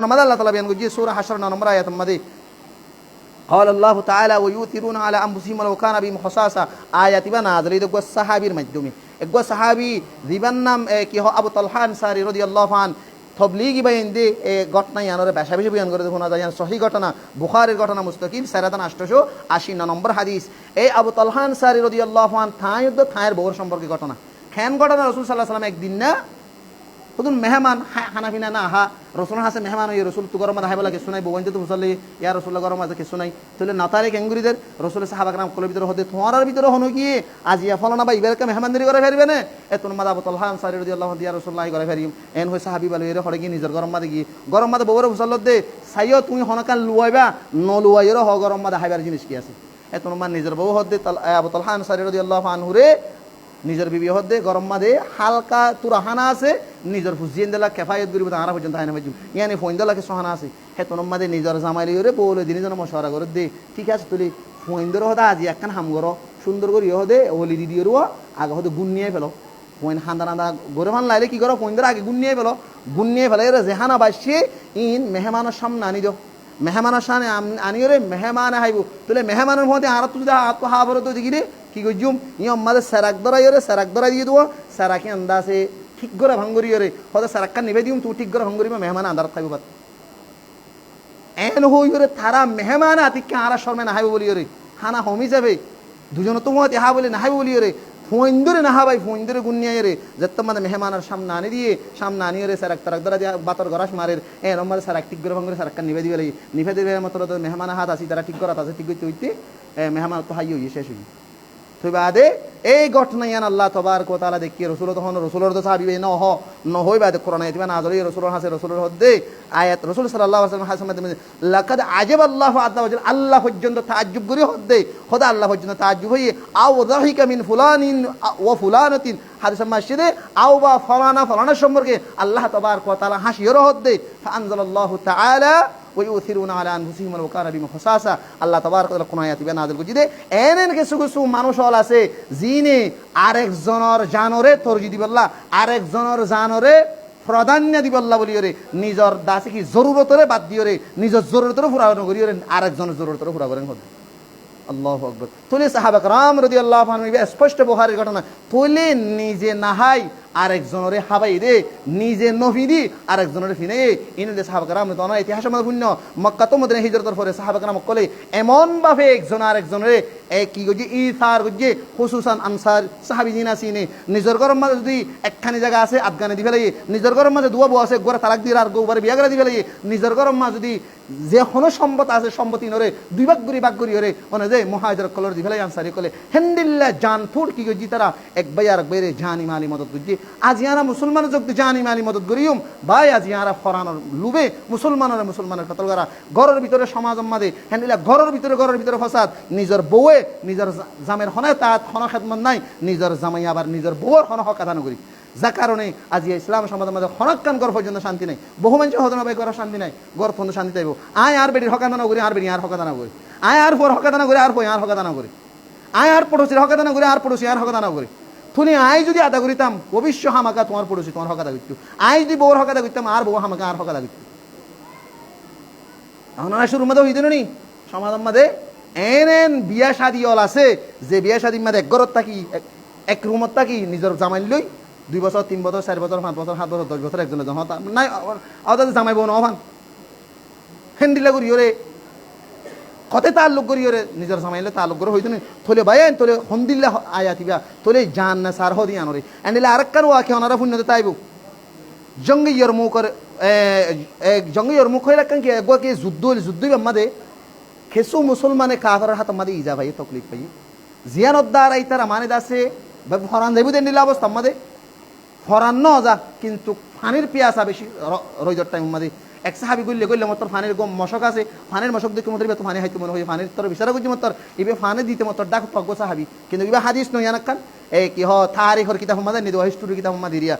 نمد الله تعالى بيان جي سورة حشر نمبر آيات مدي قال الله تعالى ويؤثرون على أنفسهم ولو كان بهم خصاصة آيات بنا نازل يدق الصحابي المجدومي اقوى صحابي ذبنم كي هو أبو طلحة الأنصاري رضي الله عنه তবলিগি বাইন্দে ঘটনা ইয়ানোরে বেশা বেশি বয়ান করে শোনা যায় সহি ঘটনা বুখারীর ঘটনা মুস্তাকিম 4880 নম্বর হাদিস এই আবু তালহা আনসারী রাদিয়াল্লাহু আনহু থায়ের বউর সম্পর্কে ঘটনা খান ঘটনা রাসূল সাল্লাল্লাহু আলাইহি ওয়াসাল্লাম একদিন না খুদুন মেহমান হানাফিনা না হা রসুল হাসে মেহমান হয়ে রসুল তু গরম হাইবলা কে শুনাই বউন তো মুসল্লি ইয়া রাসূলুল্লাহ গরম আছে কে শুনাই তাহলে নাতারে কেঙ্গুরিদের রসুল সাহাবা کرام কলের ভিতরে হতে তোমার ভিতরে হনো কি আজিয়া ফলনা বা ইবেরকে মেহমানদারি করে ফেরবে না এতন মাদা আবু তালহা আনসারী রাদিয়াল্লাহু আনহু ইয়া রাসূলুল্লাহ করে ফেরিম এন হই সাহাবী বলে এর হড়ে কি নিজের গরম মাদে কি গরম মাদে বউরে মুসল্লত দে সাইয়ো তুমি হনকান লুয়াইবা ন লুয়াইরো হ গরম মাদে হাইবার জিনিস কি আছে এতন মান নিজের বউ হদে আবু তালহা আনসারী রাদিয়াল্লাহু আনহু রে নিজের বিবি হদে গরম মাদে হালকা তুরাহানা আছে নিজের ফুজিয়েন দেলা কেফায়ত করিব তারা পর্যন্ত হয় না বাজু ইয়ানি ফোন দেলাকে সহানা আছে হেতন মাদে নিজের জামাইলি ওরে বলে দিন জন মশওয়ারা করে দে ঠিক আছে তুলি ফোন দর হদা আজি একখান হাম গরো সুন্দর করি হদে ওলি দিদি ওর আগে হদে গুণ নিয়ে ফেলো ফোন হান্দা নান্দা গরে মান লাইলে কি করো ফোন দর আগে গুণ নিয়ে ফেলে এর জেহানা বাসি ইন মেহমানের সামনে আনি দিও মেহমানের সামনে আনি ওরে মেহমান হাইব তুলে মেহমানের মধ্যে আর তুই আত হাবর তো দিগি রে কি গজুম ই আমাদের সারাক দরাই দিয়ে দেবো সারাকে আন্দাসে ঠিক করে ভাঙ্গুরি ওরে হয়তো সারাক্কা নিবে দিম তুই ঠিক করে ভাঙ্গুরি মেহমান আন্দার থাকবো পাত এন হই ওরে তারা মেহমান আতিকে আর শর্মে না হাইব বলি ওরে হানা হমি যাবে দুজন তো মত হা বলে না হাইব বলি ওরে ফোন ধরে না ভাই ফোন ধরে গুনিয়ে রে যত মানে মেহমানের সামনে আনি দিয়ে সামনে আনি রে সারাক তারাক দরা দিয়ে বাতর গরাস মারের এন আমাদের সারাক ঠিক করে ভাঙ্গুরি সারাক্কা নিবে দিবে নিভে দিবে মতো মেহমান হাত আসি তারা ঠিক করা আছে ঠিক হইতে হইতে মেহমান তো হাই হই শেষ হই তুই বাদে এই ঘটনা ইয়ান আল্লাহ তবারক ওয়া তাআলা দেখিয়ে রাসূল তখন রাসূলের তো সাহাবী ন হই বাদে কোরআন আয়াত না নাযিল রাসূলের হাসে রাসূলের হদে আয়াত রাসূল সাল্লাল্লাহু আলাইহি ওয়াসাল্লাম হাসামাতে লাকাদ আজাব আল্লাহু আযজা ওয়া জাল আল্লাহ পর্যন্ত তাআজ্জুব করি হদে খোদা আল্লাহ পর্যন্ত তাআজ্জুব হই আও যাহিকা মিন ফুলানিন ওয়া ফুলানাতিন হাদিস মাসজিদে আও বা ফলানা সম্পর্কে আল্লাহ তবারক ওয়া তাআলা হাসিয়র হদে ফাআনজালাল্লাহু তাআলা ويؤثرون على انفسهم ولو كان بهم خصاصه আল্লাহ তাবারক ওয়া তাআলা কোন আয়াত নাযিল করেছে এনেন কিছু মানুষ হল আছে জিনে আরেকজনের জানরে তরজি দিবল্লা আরেকজনের জানরে প্রাধান্য দিবল্লা বলি ওরে নিজর দাসে কি জরুরতরে বাদ দিওরে নিজর জরুরতরে পুরা করি ওরে আরেকজনের জরুরতরে পুরা করেন হদ আল্লাহু আকবার তুলে সাহাবা کرام রাদিয়াল্লাহু আনহু স্পষ্ট বুখারীর ঘটনা তুলে নিজে নাহাই আরেকজনরে হাবাই রে নিজে নফিদি আরেকজনরে ফিনে ইনলে সাহাবা کرام তো না ইতিহাসের মধ্যে পুণ্য মক্কা তো মদিনা হিজরতের পরে সাহাবা کرام কলে এমন ভাবে একজন আরেকজনরে কি গজি ইসার গজি খুসুসান আনসার সাহাবীনা সিনে নিজের গরম মাঝে যদি একখানি জায়গা আছে আফগানে দি ফেলাই নিজের গরম মাঝে দুয়া বউ আছে গোরা তালাক দিয়ে আর গোবারে বিয়া করে দি ফেলাই নিজের গরম মাঝে যদি যে কোনো সম্পদ আছে সম্পত্তি নরে দুই ভাগ করি ওরে মানে যে মুহাজির কলর দি ফেলাই আনসারি কলে হেন্দিল্লা জান ফুল কি গজি তারা এক ভাই আর বাইরে জানি মালি মদত গজি আজ ইয়ারা মুসলমানের যোগ জানি মালি মদত করিম ভাই আজ ইয়ারা ফরানোর লুবে মুসলমানের কতল করা ঘরের ভিতরে সমাজ মাদে হেন্দিল্লা ঘরের ভিতরে ফসাদ নিজের বউয়ে নিজের জামের হনে তাত হন খেদমত নাই নিজের জামাই আবার নিজের বউর হন হক আদান করি যা কারণে আজ ইসলাম সমাজের মাঝে হনকান গড় পর্যন্ত শান্তি নাই বহু মানুষ হদনা ভাই করার শান্তি নাই গড় পর্যন্ত শান্তি চাইব আয় আর বেটির হকাদানা করি আর বেটি আর হকাদানা করি আয় আর পর হকাদানা করি আর পয় আর হকাদানা করি আয় আর পড়োশির হকাদানা করি আর পড়োশি আর হকাদানা করি তুমি আয় যদি আদা করিতাম অবশ্য হামাকা তোমার পড়োশি তোমার হকাদা করতো আয় যদি বউর হকাদা করতাম আর বউ হামাকা আর হকাদা করতো এখন শুরুর মধ্যে হইতেন নি সমাজের মাঝে এন বিয়া শাদী অল আছে যে বিয়া শাদীর মাঝে এক ঘরত থাকি এক রুমত থাকি নিজের জামাই লই 2 বছর 3 বছর 4 বছর 5 বছর 7 বছর 10 বছর একজনের জন্য নাই আদাতে জামাই বোন অভান হেন্ডিলা করি ওরে কতে তাল্লুক করি ওরে নিজের জামাইলে তাল্লুক করে হইতো না থলে ভাইয়েন তোলে হন্দিল্লা আয়াতিবা তোলে জান না সার হদি আনরে এন্ডিলা আরেককার ওয়াকে ওনারা পুণ্যতে তাইবো জঙ্গি ইয়ারমুক করে জঙ্গি ইয়ারমুক হইলা কান কি একবাকে যুদ্ধই আমাদে খেসু মুসলমানে কাফের হাত আমাদের ইজা ভাই তকলিফ পাই জিয়ানদ্দার এই তারা মানে দাসে ফরান যাইব দেন নিলা অবস্থা আমাদের ফরান ন যা কিন্তু পানির পিয়াসা বেশি রইজর টাইম আমাদের এক সাহাবি গইলে মতর ফানের গম মশক আছে ফানের মশক দেখে মতর ফানি হাইতে মনে হয় ফানের তোর বিচারা করছি মতর ইবে ফানে দিতে মতর ডাক তক সাহাবি কিন্তু ইবা হাদিস নয় জানাকান এই কি হ তারিখর কিতাব মাদে নিদ হিস্টোরি কিতাব মাদি রিয়া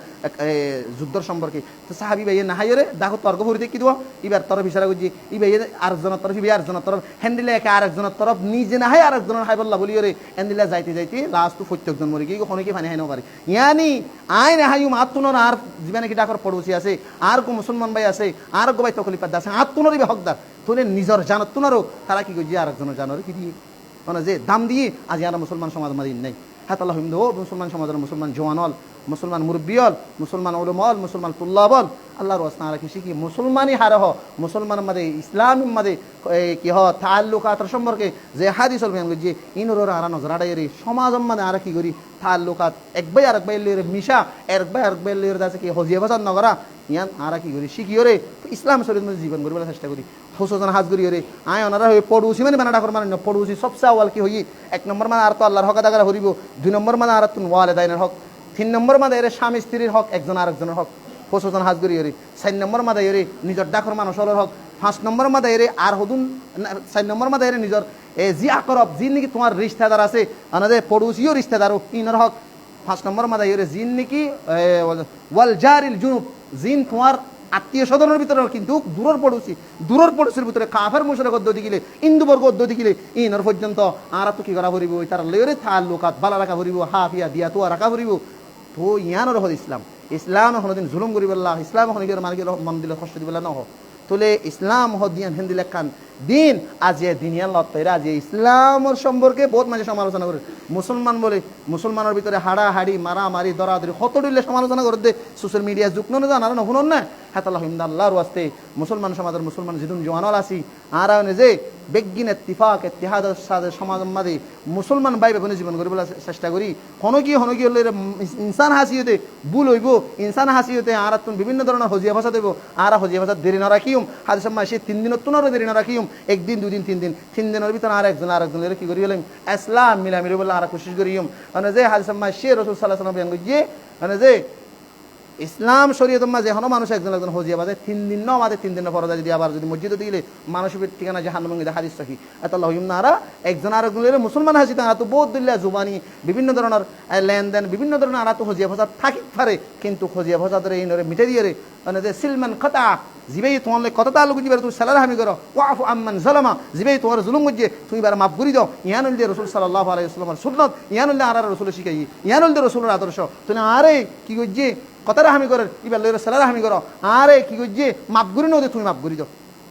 যুদ্ধর সম্পর্কে তো সাহাবি ভাই না হাইরে দেখো তর্ক ভরিতে কি দিব ইবার তরফ ইশারা করছি ই ভাই আরেকজনের তরফ ইবে আরেকজনের তরফ হ্যান্ডিলে একে আরেকজনের তরফ নিজে না হাই আরেকজনের হাই বল্লা বলি রে হ্যান্ডিলে যাইতে যাইতে লাস্ট প্রত্যেকজন মরে গিয়ে কখনো কি ফানি হাই পারে ইয়ানি আই না হাইম আত্মনর আর জীবনে কি ডাকর পড়োশি আছে আর কো মুসলমান ভাই আছে আর গো ভাই তকলিফাত আছে আত্মনরই হকদার তোলে নিজের জানত তুনারও তারা কি করছে আরেকজনের জানোর কি দিয়ে মানে যে দাম দিয়ে আজ আর মুসলমান সমাজ মাদিন নাই হাত আল্লাহ হিন্দু মুসলমান সমাজের মুসলমান জওয়ানল মুসলমান মুরব্বিয়ল মুসলমান উলমল মুসলমান তুল্লাবল আল্লাহর ওয়াসনা রাখি শিখি মুসলমানই হারহ মুসলমান মাদে ইসলাম মাদে কি হ তাল্লুকাত সম্পর্কে যে হাদিসল বেন যে ইনর আর নজরাডাইরি সমাজ মানে আর কি করি তাল্লুকাত এক ভাই আর এক ভাই লের মিশা এক ভাই আর এক ভাই লের আছে কি হজিয়া বাজার নগরা ইয়ান আর কি করি শিখিও রে ইসলাম শরীর মধ্যে জীবন গড়িবার চেষ্টা করি হুসুজন হাজ করি রে আয় ওনারা হয়ে পড়ুছি মানে বানা ডাকর মানে পড়ুছি সবচেয়ে আওয়াল কি হই এক নম্বর মানে আর তো আল্লাহর হক আদা করা হরিব দুই নম্বর মানে আর তুন ওয়ালিদাইনের হক তিন নম্বর মানে এর স্বামী স্ত্রীর হক একজন আরেকজনের হক হুসুজন হাজ করি রে চার নম্বর মানে এর নিজের ডাকর মানুষের হক পাঁচ নম্বর মাদা এর আর হদুন চার নম্বর মাদা এর নিজের জি আকরব জিন নাকি তোমার রিশতেদার আছে আনাদে পড়ুছিও রিশতেদারও ইনর হক পাঁচ নম্বর মাদা এর জিন নাকি ওয়াল জারিল জুনুব জিন তোমার আত্মীয় স্বজনের ভিতরে কিন্তু দূরের পড়োশির ভিতরে কাফের মুশরিক অদ্দতি গিলে ইন্দুবর্গ অদ্দতি গিলে ইনর পর্যন্ত আর তো কি করা ভরিব তার লেরে তাল্লুকাত বালা রাখা ভরিব হাফিয়া দিয়া তো রাখা ভরিব তো ইয়ানোর হল ইসলাম কোনোদিন জুলুম করিবেল্লা ইসলাম হনিকের মালিকের মন দিলে কষ্ট দিবেলা নহ তোলে ইসলাম হদিয়ান হিন্দিলে কান দিন আজ দিনিয়ান লত্তরা আজ ইসলামের সম্পর্কে বহুত মাঝে সমালোচনা করে মুসলমান বলে মুসলমানের ভিতরে হাড়াহাড়ি মারামারি দরাদরি কত দিলে সমালোচনা করে দে সোশ্যাল মিডিয়া যুগ না জানার নহুন না হাতাল্লাহ আল্লাহর ওয়াস্তে মুসলমান সমাজের মুসলমান জিদুন জওয়ানল আসি আর যে বেগিন ইত্তিফাক ইত্তিহাদের সাথে সমাজ মাঝে মুসলমান ভাই বেগুনে জীবন করিবার চেষ্টা করি হনকি হলে ইনসান হাসিতে ভুল হইব ইনসান হাসিতে আর তুমি বিভিন্ন ধরনের হজিয়া ভাষা দেব আর হজিয়া ভাষা দেরি না রাখিম হাদিস সে 3 দিনের তুনারও দেরি না রাখিম একদিন দুদিন 3 দিনের ভিতরে আরেকজনের কি করি হলাম ইসলাম মিলামিলি বলে আর কোশিশ করিম মানে যে হাদিস সে রাসূল সাল্লাল্লাহু আলাইহি ওয়াসাল্লাম যে মানে যে ইসলাম শরীয়ত মাঝে এখনো মানুষ একজন হজিয়া বাদে 3 দিন আমাদের 3 দিনের পরে যদি আবার যদি মসজিদে দিলে মানুষের ঠিকানা জাহান্নামে হাদিস সহি আল্লাহ নারা একজন আরেকজনের মুসলমান হাসি তারা তো বহুত দিল্লা জুবানি বিভিন্ন ধরনের লেনদেন বিভিন্ন ধরনের আরা তো হজিয়া ভাষা থাকি পারে কিন্তু হজিয়া ভাষা ধরে এই নরে মিটে দিয়ে রে মানে যে সিলমান খতা জিবেই তোমার কত তালুক দিবার তুমি সালার হামি করো ওয়াফু আম্মান জালামা জিবেই তোমার জুলুম গজ্জে তুমি বার মাফ করি দাও ইয়ানুল দিয়ে রাসূল সাল্লাল্লাহু আলাইহি ওয়াসাল্লামের সুন্নাত ইয়ানুল আর রাসূল শিখাই ইয়ানুল দিয়ে রাসূলের আদর্শ তুমি আরে কি গজ্জে কথাটা হামি করো এবার লইরা সালার হামি করো আরে কি গজ্জে মাফ করি নাও তুমি মাফ করি দাও